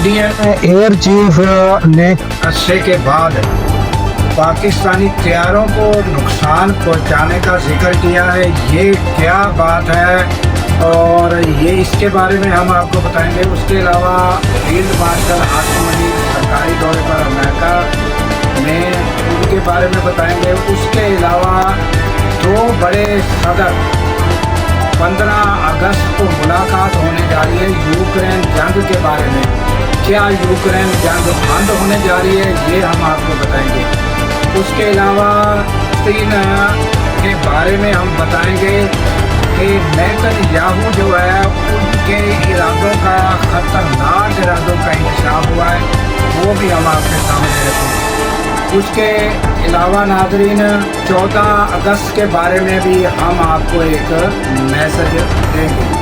Indian air chief ने हादसे के बाद पाकिस्तानी तैयारों को नुकसान पहुंचाने का जिक्र किया है। ये क्या बात है और ये इसके बारे में हम आपको बताएंगे। उसके अलावा फील्ड मार्शल आसिम मुनीर सरकारी दौरे पर अमेरिका में, उनके बारे में बताएंगे। उसके अलावा दो बड़े सदर 15 अगस्त को मुलाकात होने जा रही है यूक्रेन जंग के बारे में। क्या यूक्रेन जंग बंद होने जा रही है, ये हम आपको बताएंगे। उसके अलावा चीन के बारे में हम बताएंगे कि नेतन्याहू जो है उनके इरादों का, खतरनाक इरादों का इंकशाफ हुआ है, वो भी हम आपके सामने रखेंगे। उसके अलावा नाज़रीन 14 अगस्त के बारे में भी हम आपको एक मैसेज देंगे।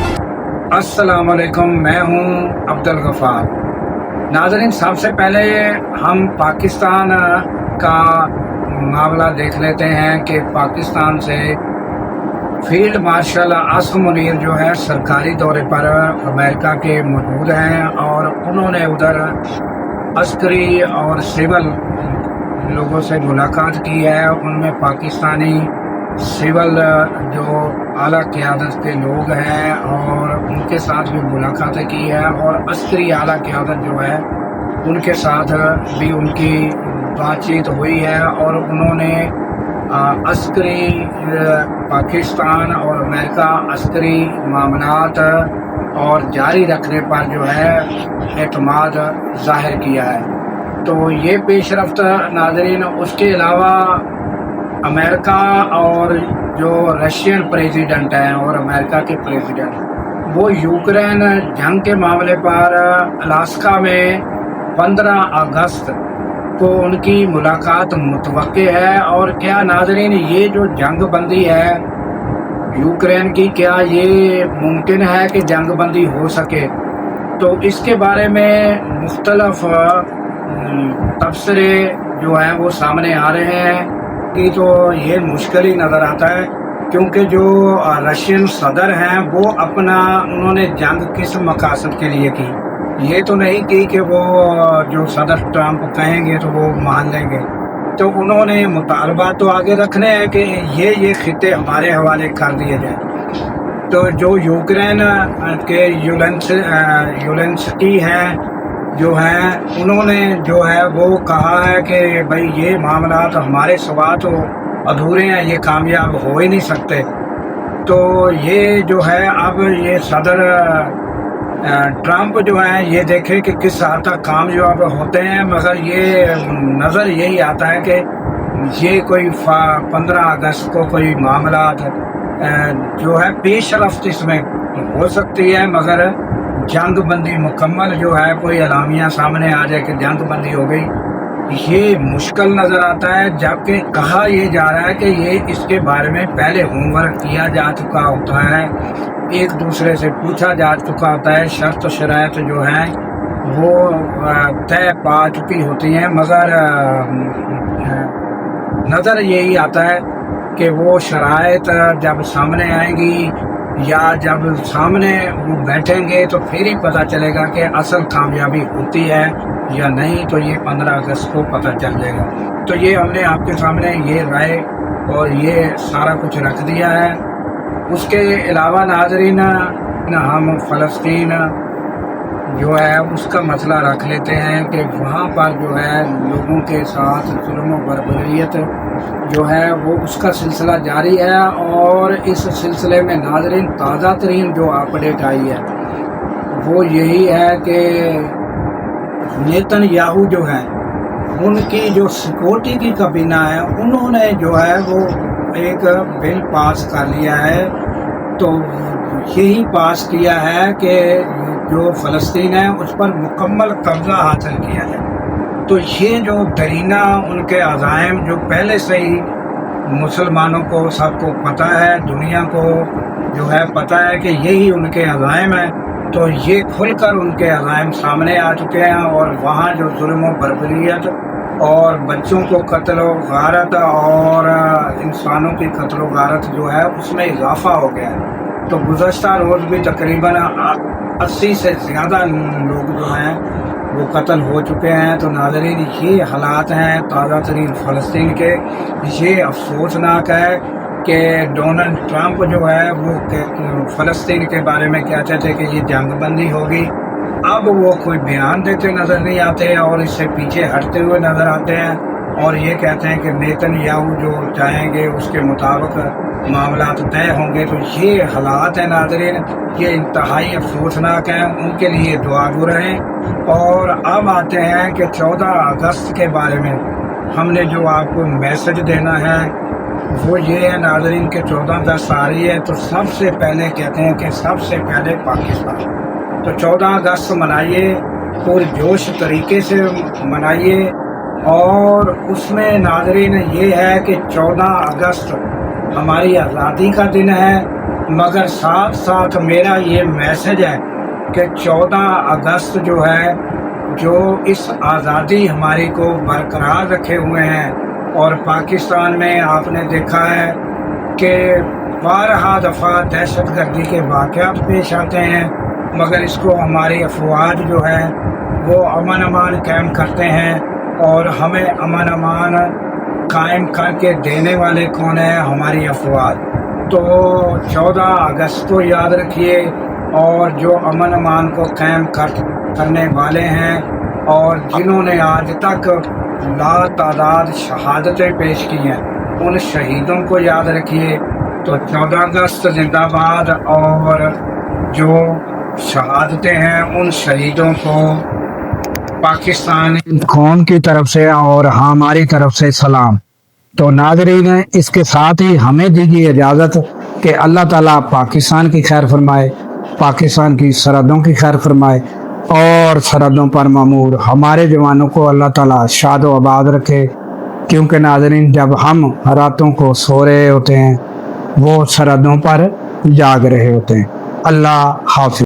अस्सलाम वालेकुम, मैं हूं अब्दुल गफ़ार। नाज़रीन, सबसे पहले हम पाकिस्तान का मामला देख लेते हैं कि पाकिस्तान से फील्ड मार्शल आसिम मुनीर जो है सरकारी दौरे पर अमेरिका के मौजूद हैं और उन्होंने उधर अस्करी और सिविल लोगों से मुलाकात की है। उनमें पाकिस्तानी सिविल जो आला क़यादत के लोग हैं और उनके साथ भी मुलाकातें की है और अस्करी आला क़यादत जो है उनके साथ भी उनकी बातचीत हुई है और उन्होंने अस्करी पाकिस्तान और अमेरिका अस्करी मामलात और जारी रखने पर जो है एतमाद ज़ाहिर किया है। तो ये पेशरफ्त नाज़रीन। उसके अलावा अमेरिका और जो रशियन प्रेसिडेंट हैं और अमेरिका के प्रेसिडेंट, वो यूक्रेन जंग के मामले पर अलास्का में 15 अगस्त को उनकी मुलाकात मुतवक्के है। और क्या नाज़रीन, ये जो जंग बंदी है यूक्रेन की, क्या ये मुमकिन है कि जंग बंदी हो सके? तो इसके बारे में मुख्तलफ तबसरे जो हैं वो सामने आ रहे हैं कि तो ये मुश्किल ही नज़र आता है, क्योंकि जो रशियन सदर हैं वो उन्होंने जंग किस मकासद के लिए की, ये तो नहीं की कि वो जो सदर ट्रंप कहेंगे तो वो मान लेंगे। तो उन्होंने मुतालबा तो आगे रखने हैं कि ये खिते हमारे हवाले कर दिए जाए। तो जो यूक्रेन के यूलेंस्की हैं जो हैं, उन्होंने जो है वो कहा है कि भाई ये मामला तो हमारे सिवा तो अधूरे हैं, ये कामयाब हो ही नहीं सकते। तो ये जो है अब ये सदर ट्रंप जो है ये देखे कि किस हद तक कामयाब होते हैं, मगर ये नज़र यही आता है कि ये कोई 15 अगस्त को कोई मामला जो है पेशरफ्त इसमें हो सकती है, मगर जंग बंदी मुकम्मल जो है कोई अलामिया सामने आ जाए कि जंग बंदी हो गई, ये मुश्किल नज़र आता है। जबकि कहा ये जा रहा है कि ये इसके बारे में पहले होमवर्क किया जा चुका होता है, एक दूसरे से पूछा जा चुका होता है, शर्त शराइत जो हैं वो तय पा चुकी होती हैं, मगर नज़र यही आता है कि वो शराइत जब सामने आएंगी या जब सामने वो बैठेंगे तो फिर ही पता चलेगा कि असल कामयाबी होती है या नहीं। तो ये 15 अगस्त को पता चल जाएगा। तो ये हमने आपके सामने ये राय और ये सारा कुछ रख दिया है। उसके अलावा नाज़रीन, हम फ़लस्तीन जो है उसका मसला रख लेते हैं कि वहाँ पर जो है लोगों के साथ जुल्म और बर्बरियत जो है वो उसका सिलसिला जारी है। और इस सिलसिले में नाज़रीन ताज़ा तरीन जो अपडेट आई है वो यही है कि नेतन्याहू जो है उनकी जो सिक्योरिटी की काबीना है, उन्होंने जो है वो एक बिल पास कर लिया है। तो यही पास किया है कि जो फ़लस्तीन है उस पर मुकम्मल कब्ज़ा हासिल किया जाए। तो ये जो दरीना उनके अज़ाइम जो पहले से ही मुसलमानों को सबको पता है, दुनिया को जो है पता है कि यही उनके अज़ाइम है, तो ये खुलकर उनके अज़ाइम सामने आ चुके हैं। और वहाँ जो जुल्म और बर्बरियत और बच्चों को कत्ल व गारत और इंसानों की कत्ल व गारत जो है उसमें इजाफा हो गया है। तो गुज़श्ता रोज़ भी तकरीबन 80 से ज़्यादा लोग जो हैं وہ قتل ہو چکے ہیں۔ تو ناظرین یہ حالات ہیں تازہ ترین فلسطین کے۔ یہ افسوسناک ہے کہ ڈونلڈ ٹرمپ جو ہے وہ فلسطین کے بارے میں کہتے تھے کہ یہ جنگ بندی ہوگی، اب وہ کوئی بیان دیتے نظر نہیں آتے اور اس سے پیچھے ہٹتے ہوئے نظر آتے ہیں اور یہ کہتے ہیں کہ نیتن یاہو جو چاہیں گے اس کے مطابق معاملات طے ہوں گے۔ تو یہ حالات ہیں ناظرین، یہ انتہائی افسوسناک ہیں، ان کے لیے دعا گو رہیں۔ اور اب آتے ہیں کہ 14 اگست کے بارے میں ہم نے جو آپ کو میسج دینا ہے وہ یہ ہے ناظرین کہ 14 اگست آ رہی ہے، تو سب سے پہلے کہتے ہیں کہ سب سے پہلے پاکستان، تو 14 اگست منائیے، پورے جوش طریقے سے منائیے۔ اور اس میں ناظرین یہ ہے کہ 14 اگست ہماری آزادی کا دن ہے، مگر ساتھ ساتھ میرا یہ میسج ہے کہ 14 اگست جو ہے، جو اس آزادی ہماری کو برقرار رکھے ہوئے ہیں، اور پاکستان میں آپ نے دیکھا ہے کہ بارہا دفعہ دہشت گردی کے واقعات پیش آتے ہیں، مگر اس کو ہماری افواج جو ہے وہ امن امان قائم کرتے ہیں، اور ہمیں امن امان قائم کر کے دینے والے کون ہیں؟ ہماری افواج۔ تو 14 اگست کو یاد رکھیے، اور جو امن امان کو قائم کرنے والے ہیں اور جنہوں نے آج تک لا تعداد شہادتیں پیش کی ہیں، ان شہیدوں کو یاد رکھیے۔ تو 14 اگست زندہ باد، اور جو شہادتیں ہیں ان شہیدوں کو پاکستان قوم کی طرف سے اور ہماری طرف سے سلام۔ تو ناظرین اس کے ساتھ ہی ہمیں دیجیے اجازت کہ اللہ تعالیٰ پاکستان کی خیر فرمائے، پاکستان کی سرحدوں کی خیر فرمائے، اور سرحدوں پر مامور ہمارے جوانوں کو اللہ تعالیٰ شاد و آباد رکھے، کیونکہ ناظرین جب ہم راتوں کو سو رہے ہوتے ہیں وہ سرحدوں پر جاگ رہے ہوتے ہیں۔ اللہ حافظ۔